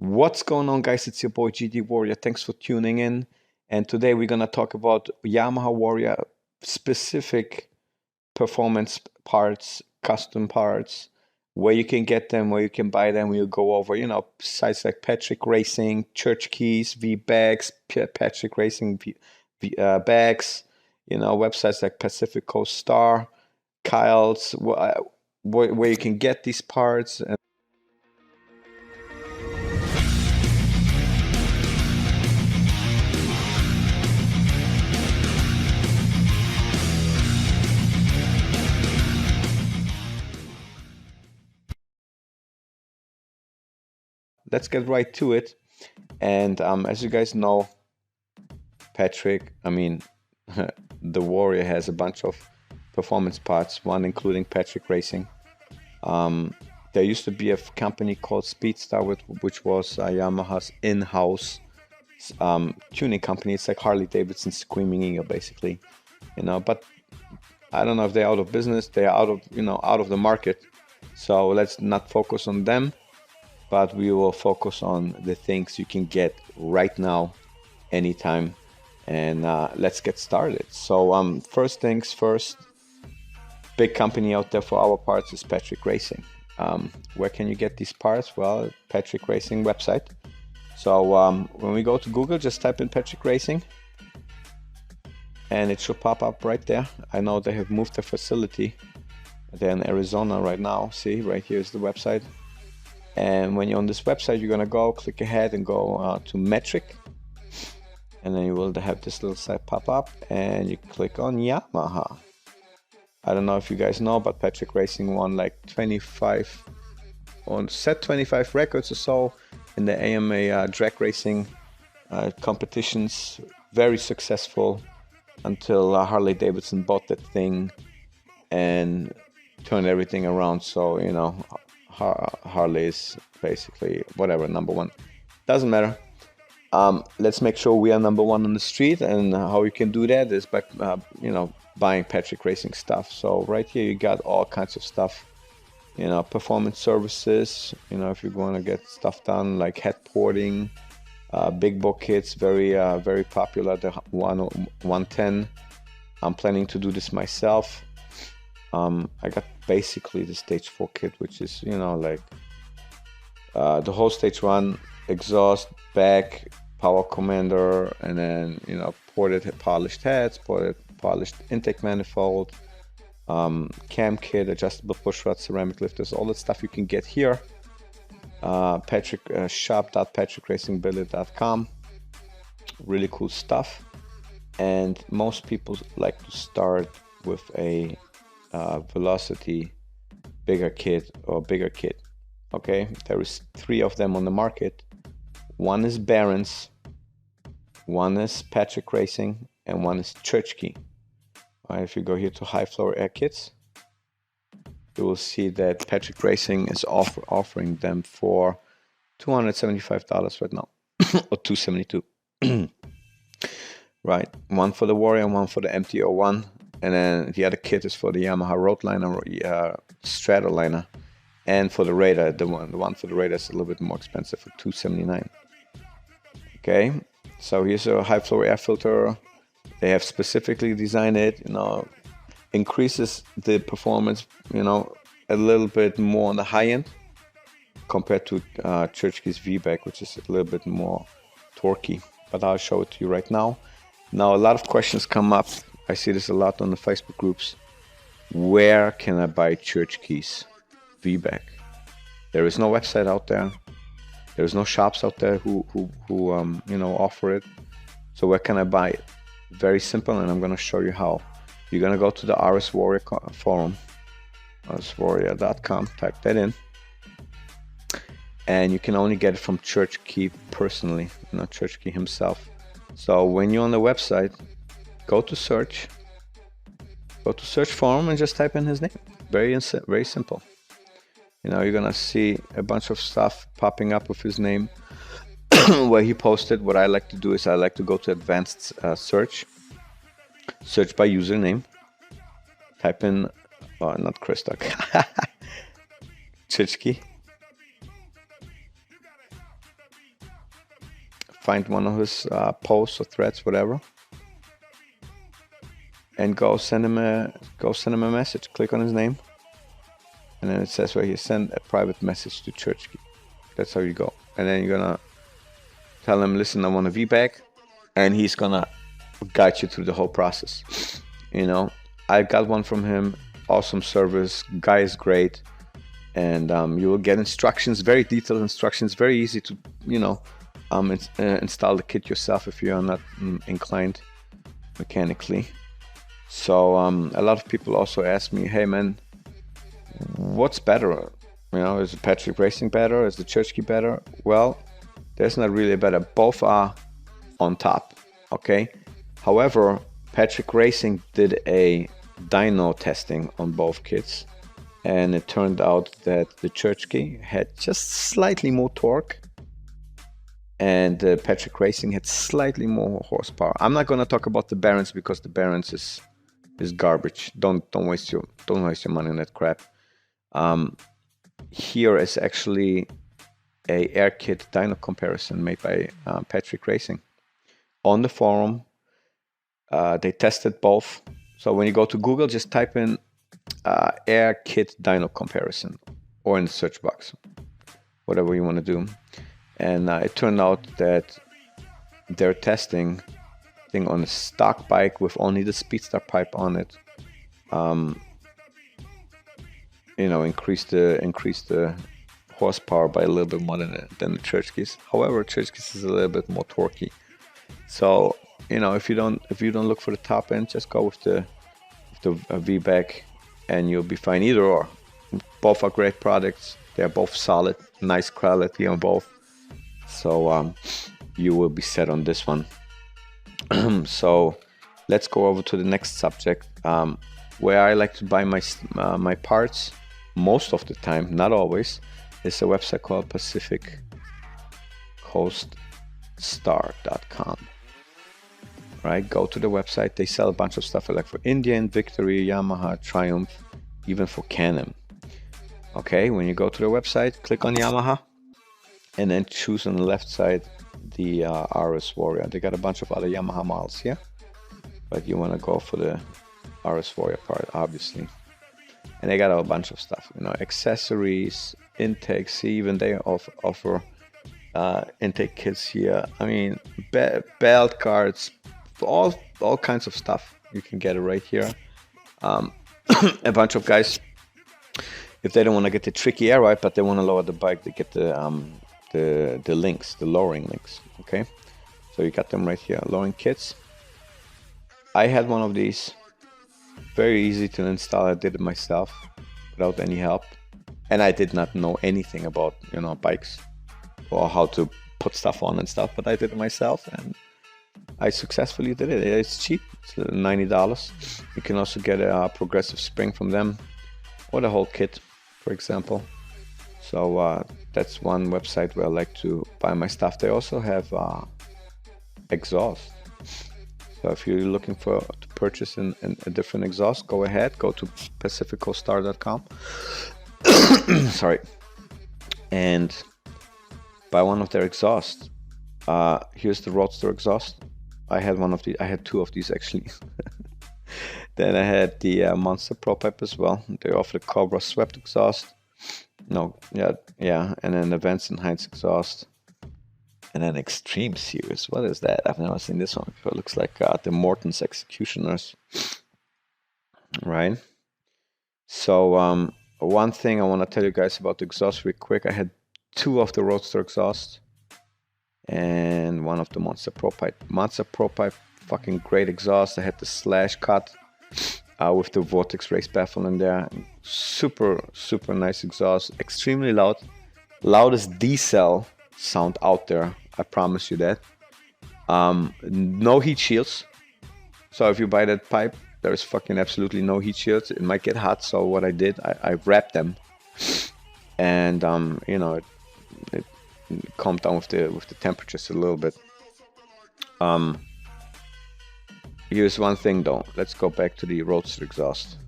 What's going on, guys? It's your boy gdwarrior. Thanks for tuning in. And today we're gonna talk about Yamaha Warrior specific performance parts, custom parts, where you can get them, where you can buy them. We'll go over, sites like Patrick Racing, Churchkeys, VBAKs, Patrick Racing, VBAKs, websites like Pacific Coast Star, Kyle's, where you can get these parts. And let's get right to it. And as you guys know, Patrick, the Warrior has a bunch of performance parts, one including Patrick Racing. There used to be a company called Speedstar, which was Yamaha's in-house tuning company. It's like Harley Davidson Screaming Eagle, basically, but I don't know if they're out of business. They're out of the market. So let's not focus on them, but we will focus on the things you can get right now, anytime. And let's get started. So first things first, big company out there for our parts is Patrick Racing. Where can you get these parts? Well, Patrick Racing website. So when we go to Google, just type in Patrick Racing and it should pop up right there. I know they have moved their facility. They're in Arizona right now. See, right here is the website. And when you're on this website, you're gonna go click ahead and go to metric, and then you will have this little site pop up, and you click on Yamaha. I don't know if you guys know, but Patrick Racing won like 25 records or so in the AMA drag racing competitions. Very successful until Harley Davidson bought that thing and turned everything around. So Harley is basically whatever, number one. Doesn't matter. Let's make sure we are number one on the street, and how you can do that is by buying Patrick Racing stuff. So right here you got all kinds of stuff, performance services, if you're going to get stuff done like head porting, big book kits, very popular, the 110. I'm planning to do this myself. I got basically the stage 4 kit, which is the whole stage 1, exhaust, back, power commander, and then ported polished heads, ported polished intake manifold, cam kit, adjustable push rod, ceramic lifters, all that stuff you can get here. shop.patrickracingbillet.com. Really cool stuff. And most people like to start with a velocity bigger kit. Okay, there is 3 of them on the market. One is Barron's, one is Patrick Racing, and one is Churchkey. If you go here to high floor air kits, you will see that Patrick Racing is offering them for $275 right now, or $272. Right, one for the Warrior and one for the MT-01, and then the other kit is for the Yamaha Roadliner, stratoliner, and for the Raider. The one for the Raider is a little bit more expensive, for $279. Okay, so here's a high flow air filter. They have specifically designed it, increases the performance, a little bit more on the high end compared to Churchkey's VBAK, which is a little bit more torquey. But I'll show it to you right now. Now, a lot of questions come up. I see this a lot on the Facebook groups. Where can I buy Churchkey's VBAK? There is no website out there. There's no shops out there who offer it. So where can I buy it? Very simple, and I'm going to show you how. You're going to go to the Rswarrior forum, Rswarrior.com, type that in, and you can only get it from Churchkey personally, Churchkey himself. So when you're on the website, go to search forum and just type in his name. Very simple. You're going to see a bunch of stuff popping up with his name where he posted. What I like to do is I like to go to advanced search by username, type in, not Christok, Churchkey, find one of his posts or threads, whatever, and go send him a message. Click on his name, and then it says where you send a private message to Churchkey. That's how you go. And then you're gonna tell him, listen, I want a VBAK, and he's gonna guide you through the whole process. You know, I got one from him. Awesome service. Guy is great, and you will get instructions, very detailed instructions. Very easy to, you know, install the kit yourself if you are not inclined mechanically. So a lot of people also ask me, hey man, what's better? You know, is the Patrick Racing better? Is the Churchkey better? Well, there's not really a better. Both are on top, okay? However, Patrick Racing did a dyno testing on both kits, and it turned out that the Churchkey had just slightly more torque, and Patrick Racing had slightly more horsepower. I'm not gonna talk about the Barons because the Barons is garbage. Don't waste your money on that crap. Here is actually a air kit dyno comparison made by Patrick Racing. On the forum, they tested both. So when you go to Google, just type in air kit dyno comparison, or in the search box, whatever you want to do. And it turned out that their testing thing on a stock bike with only the Speedstar pipe on it, you know, increased the horsepower by a little bit more than the Churchkeys. However, Churchkeys is a little bit more torquey. So, you know, if you don't look for the top end, just go with the VBAK, and you'll be fine. Either or. Both are great products. They're both solid, nice quality on both. So you will be set on this one. So let's go over to the next subject, where I like to buy my parts most of the time, not always. It's a website called PacificCoastStar.com. Right, go to the website. They sell a bunch of stuff like for Indian, Victory, Yamaha, Triumph, even for Canon. Okay, when you go to the website, click on Yamaha, and then choose on the left side the Rswarrior. They got a bunch of other Yamaha models here, but you want to go for the Rswarrior part, obviously. And they got a bunch of stuff, you know, accessories, intakes. See, even they offer intake kits here. I mean, belt cards, all kinds of stuff. You can get it right here. A bunch of guys, if they don't want to get the tricky air ride, but they want to lower the bike, they get the links, the lowering links. Okay, so you got them right here, lowering kits. I had one of these, very easy to install. I did it myself without any help, and I did not know anything about, you know, bikes or how to put stuff on and stuff, but I did it myself, and I successfully did it. It's cheap, it's $90. You can also get a progressive spring from them, or the whole kit, for example. So that's one website where I like to buy my stuff. They also have exhaust. So if you're looking to purchase a different exhaust, go ahead, go to PacificCoastStar.com. Sorry, and buy one of their exhausts. Here's the Roadster exhaust. I had two of these actually. Then I had the Monster Pro pipe as well. They offer the Cobra swept exhaust. No, yeah, and then the Vance and Heinz exhaust. And then Extreme Series. What is that? I've never seen this one before. It looks like the Morton's Executioners. Right? So one thing I want to tell you guys about the exhaust real quick. I had two of the Roadster exhaust and one of the Monster Pro pipe. Monster Pro pipe, fucking great exhaust. I had the slash cut with the Vortex race baffle in there. Super nice exhaust. Extremely loud. Loudest D-cell sound out there. I promise you that. No heat shields. So if you buy that pipe, there's fucking absolutely no heat shields. It might get hot. So what I did, I wrapped them, and you know, it calmed down with the temperatures a little bit. Here's one thing though. Let's go back to the Roadster exhaust.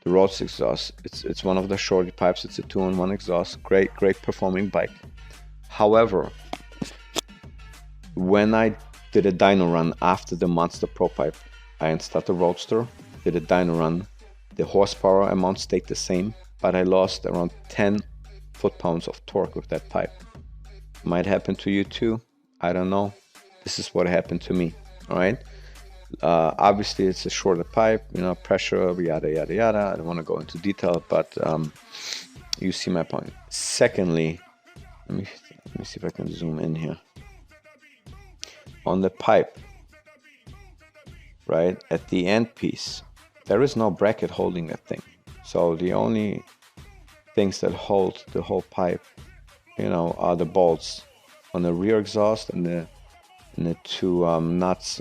The Roadster exhaust. It's one of the shorty pipes. It's a 2-in-1 exhaust. Great performing bike. However, when I did a dyno run after the Monster Pro pipe, I installed the Roadster, did a dyno run. The horsepower amount stayed the same, but I lost around 10 foot-pounds of torque with that pipe. Might happen to you too, I don't know. This is what happened to me, all right? Obviously it's a shorter pipe, you know, pressure, yada yada yada. I don't want to go into detail, but you see my point. Secondly, let me see if I can zoom in here. On the pipe, right at the end piece, there is no bracket holding that thing. So the only things that hold the whole pipe, you know, are the bolts on the rear exhaust and the two nuts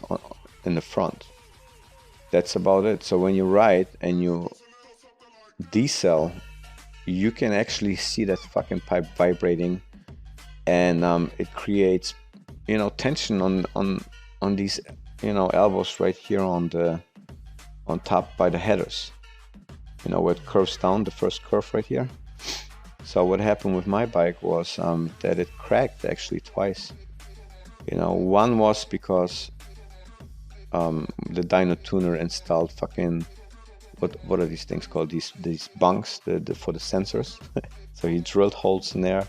in the front. That's about it. So when you ride and you decel, you can actually see that fucking pipe vibrating, and it creates, you know, tension on these, you know, elbows right here on top by the headers, you know, where it curves down, the first curve right here. So what happened with my bike was that it cracked actually twice. You know, one was because the dyno tuner installed fucking, what are these things called? These bunks for the sensors. So he drilled holes in there.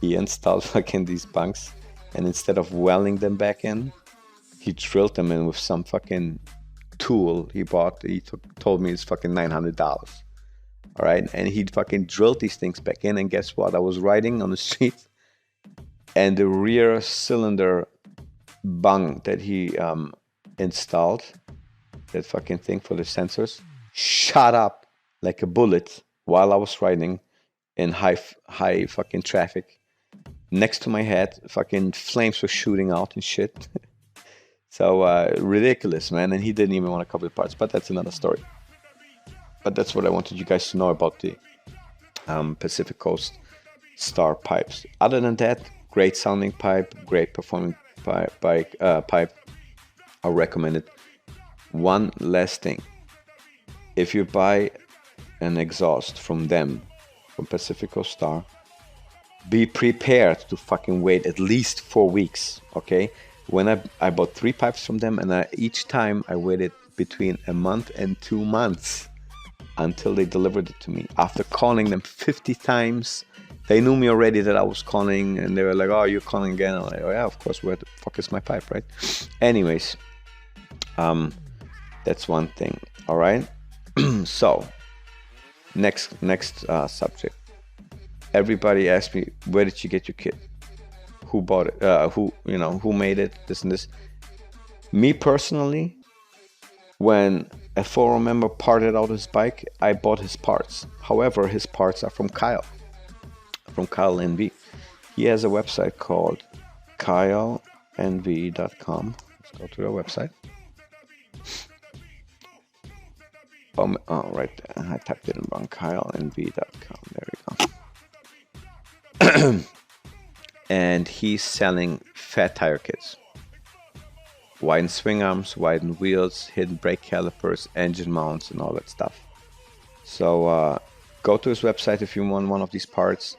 He installed fucking these bunks, and instead of welding them back in, he drilled them in with some fucking tool he bought. He told me it's fucking $900. All right, and he fucking drilled these things back in, and guess what? I was riding on the street, and the rear cylinder bung that he installed, that fucking thing for the sensors, shot up like a bullet while I was riding in high fucking traffic next to my head. Fucking flames were shooting out and shit. So ridiculous, man. And he didn't even want to cover the parts, but that's another story. But that's what I wanted you guys to know about the Pacific Coast Star pipes. Other than that, great sounding pipe, great performing pipe. I recommend it. One last thing: if you buy an exhaust from them, from Pacific Coast Star, be prepared to fucking wait at least 4 weeks. Okay? When I bought 3 pipes from them, and each time I waited between a month and 2 months until they delivered it to me. After calling them 50 times, they knew me already that I was calling, and they were like, "Oh, you're calling again?" I'm like, "Oh yeah, of course. Where the fuck is my pipe, right?" Anyways, that's one thing. All right. So next subject. Everybody asked me, "Where did you get your kit? Who bought it? Who made it? This and this." Me personally, when a forum member parted out his bike, I bought his parts. However, his parts are from Kyle NV. He has a website called kylenv.com. Let's go to their website. Right there. I typed it in wrong. kylenv.com. There we go. And he's selling fat tire kits. Widened swing arms, widened wheels, hidden brake calipers, engine mounts, and all that stuff. So go to his website if you want one of these parts.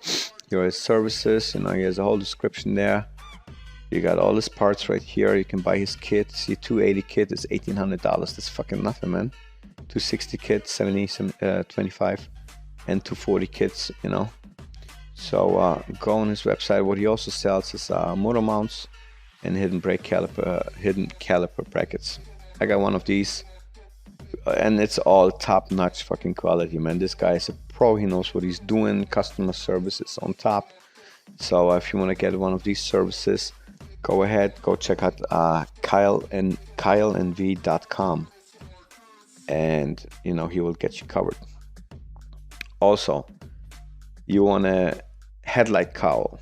Here are his services. He has a whole description there. You got all his parts right here. You can buy his kit. See, 280 kit is $1,800. That's fucking nothing, man. 260 kits, 25, and 240 kits. So go on his website. What he also sells is motor mounts and hidden caliper brackets. I got one of these, and it's all top-notch fucking quality, man. This guy is a pro. He knows what he's doing. Customer service is on top. So if you want to get one of these services, go ahead, go check out kylenv.com, and he will get you covered. Also, you want a headlight cowl,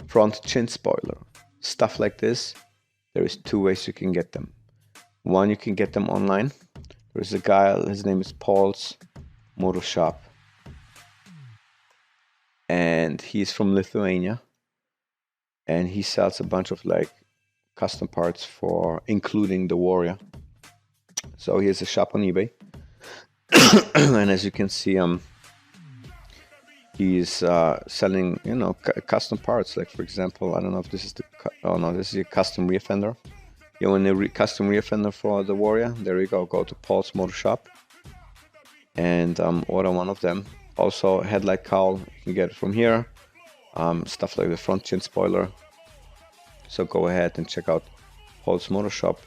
front chin spoiler, stuff like this, there is 2 ways you can get them. One, you can get them online. There's a guy, his name is Paul's Motoshop, and he's from Lithuania, and he sells a bunch of custom parts for including the Warrior. So he has a shop on eBay. And as you can see, he's selling, you know, custom parts. Like for example, I don't know if this is the this is a custom rear fender. You want a custom rear fender for the Warrior? There you go. Go to Paul's Motoshop and order one of them. Also, headlight cowl, you can get it from here. Stuff like the front chin spoiler. So go ahead and check out Paul's Motoshop.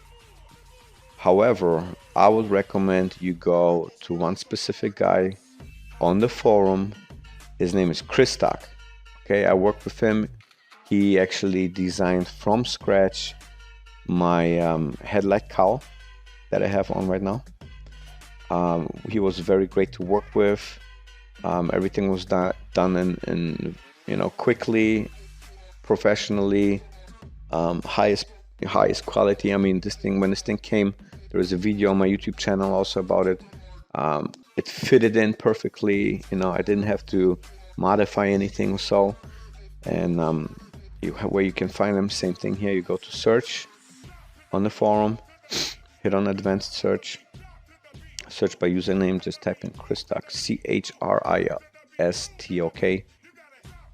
However, I would recommend you go to one specific guy on the forum. His name is Christok. Okay, I worked with him. He actually designed from scratch my headlight cowl that I have on right now. He was very great to work with. Everything was done in you know, quickly, professionally, highest quality. I mean, this thing, when this thing came, there is a video on my YouTube channel also about it. It fitted in perfectly. You know, I didn't have to modify anything. So, and where you can find them, same thing here. You go to search on the forum, hit on advanced search, search by username, just type in Christok, CHRISTOK,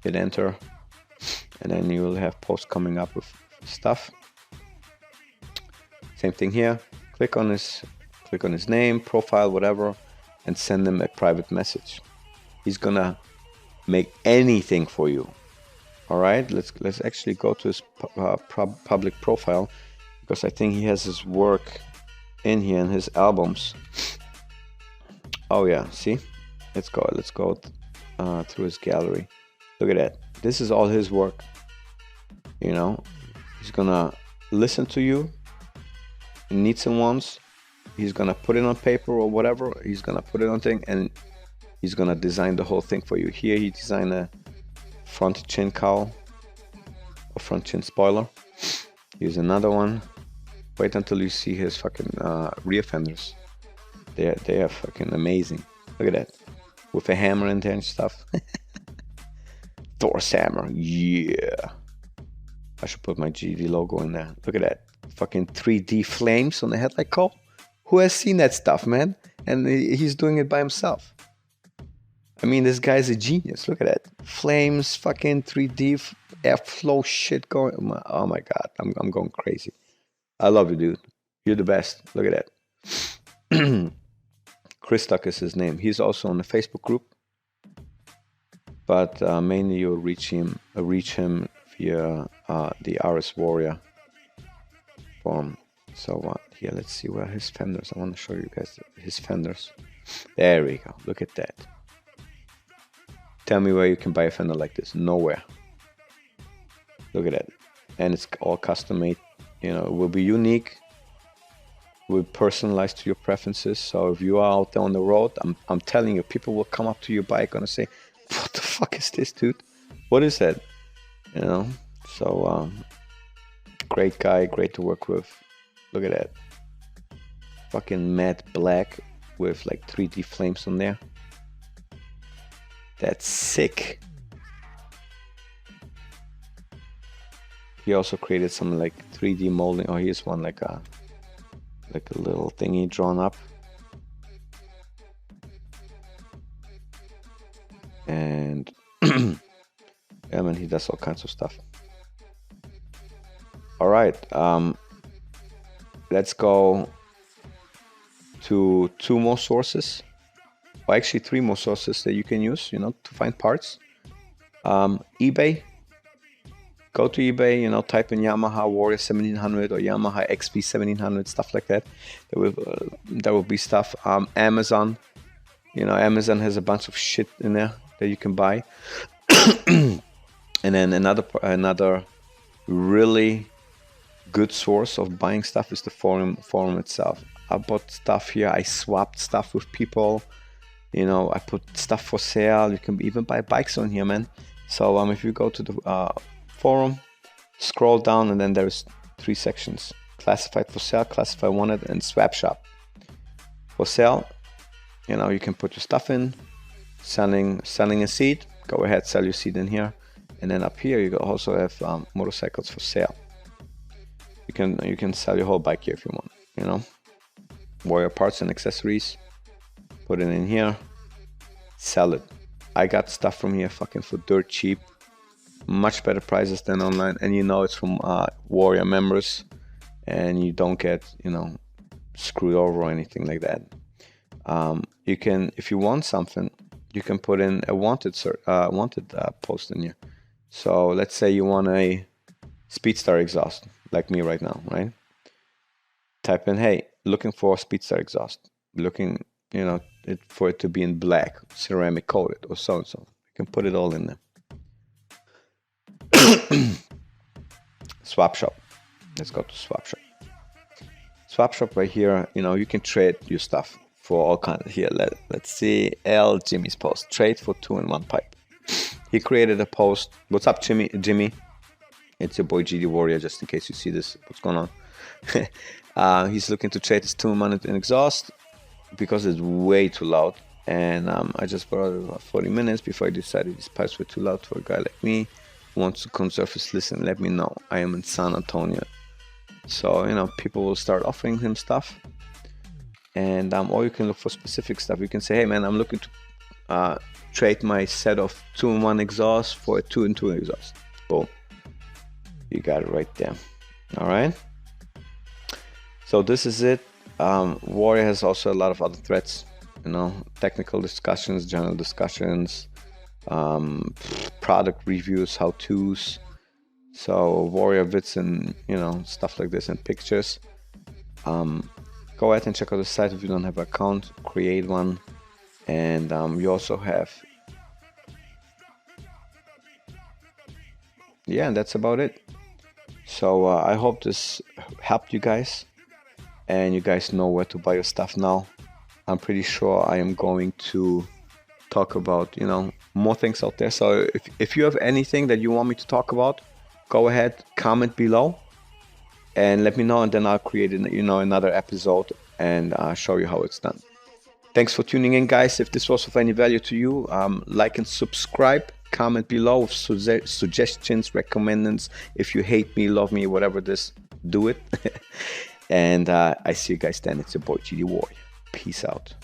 hit enter, and then you will have posts coming up with stuff. Same thing here, click on his name, profile, whatever, and send him a private message. He's gonna make anything for you. All right, let's actually go to his public profile, because I think he has his work in here and his albums. Oh yeah, see, let's go through his gallery. Look at that. This is all his work. You know, he's gonna listen to you, needs and wants. He's gonna put it on paper or whatever. He's gonna put it on thing, and he's gonna design the whole thing for you. Here he designed a front chin cowl, a front chin spoiler. Here's another one. Wait until you see his fucking rear fenders. They are fucking amazing. Look at that, with a hammer in there and stuff. Thor's hammer, yeah. I should put my GD logo in there. Look at that, fucking 3D flames on the headlight cowl. Who has seen that stuff, man? And he's doing it by himself. I mean, this guy's a genius. Look at that, flames, fucking 3D airflow shit going. Oh my god, I'm going crazy. I love you, dude. You're the best. Look at that. Christok is his name. He's also on the Facebook group, but mainly you'll reach him via the Rswarrior forum. So here, let's see where his fenders. I want to show you guys his fenders. There we go. Look at that. Tell me where you can buy a fender like this. Nowhere. Look at that. And it's all custom made. You know, it will be unique. Will be personalized to your preferences. So if you are out there on the road, I'm telling you, people will come up to your bike and say, "What the fuck is this, dude? What is that?" You know. So great guy, great to work with. Look at that. Fucking matte black with like 3D flames on there. That's sick. He also created some like 3D molding. Oh, here's one like a little thingy drawn up. And yeah, man, he does all kinds of stuff. All right, let's go to 2 more sources. Well, actually 3 more sources that you can use, you know, to find parts. eBay. Go to eBay, you know, type in Yamaha Warrior 1700 or Yamaha XP 1700, stuff like that. There will be stuff. Amazon, you know, Amazon has a bunch of shit in there that you can buy. And then another really good source of buying stuff is the forum itself. I bought stuff here. I swapped stuff with people. You know, I put stuff for sale. You can even buy bikes on here, man. So if you go to the forum, scroll down, and then there's 3 sections: classified for sale, classified wanted, and swap shop. For sale, you know, you can put your stuff in. Selling a seat, go ahead, sell your seat in here. And then up here you also have motorcycles for sale. You can sell your whole bike here if you want, you know. Warrior parts and accessories, put it in here, sell it. I got stuff from here fucking for dirt cheap, much better prices than online, and you know it's from Warrior members, and you don't get, you know, screwed over or anything like that. You can, if you want something, you can put in a wanted post in here. So let's say you want a Speedstar exhaust, like me right now, right? Type in, hey, looking for Speedstar exhaust, looking, you know, for it to be in black, ceramic coated, or so and so. You can put it all in there. Swap shop. Let's go to swap shop. Swap shop right here. You know, you can trade your stuff for all kinds. Here, let's see. Jimmy's post. Trade for 2-in-1 pipe. He created a post. What's up, Jimmy? It's your boy gdwarrior. Just in case you see this, what's going on? He's looking to trade his 2-in-1 exhaust because it's way too loud. And I just brought it about 40 minutes before I decided these pipes were too loud for a guy like me who wants to conserve his listen. Let me know. I am in San Antonio. So, you know, people will start offering him stuff. And or you can look for specific stuff. You can say, hey man, I'm looking to trade my set of 2-in-1 exhaust for a 2-in-2 exhaust. Boom. You got it right there. All right. So this is it. Warrior has also a lot of other threads, you know, technical discussions, general discussions, product reviews, how-tos. So Warrior vids and, you know, stuff like this and pictures. Go ahead and check out the site if you don't have an account, create one. And you also have, yeah, and that's about it. So I hope this helped you guys, and you guys know where to buy your stuff now. I'm pretty sure I am going to talk about, you know, more things out there. So if you have anything that you want me to talk about, go ahead, comment below and let me know, and then I'll create, you know, another episode and show you how it's done. Thanks for tuning in, guys. If this was of any value to you, like and subscribe, comment below with suggestions, recommendments. If you hate me, love me, whatever this, do it. And I see you guys then. It's your boy gdwarrior. Peace out.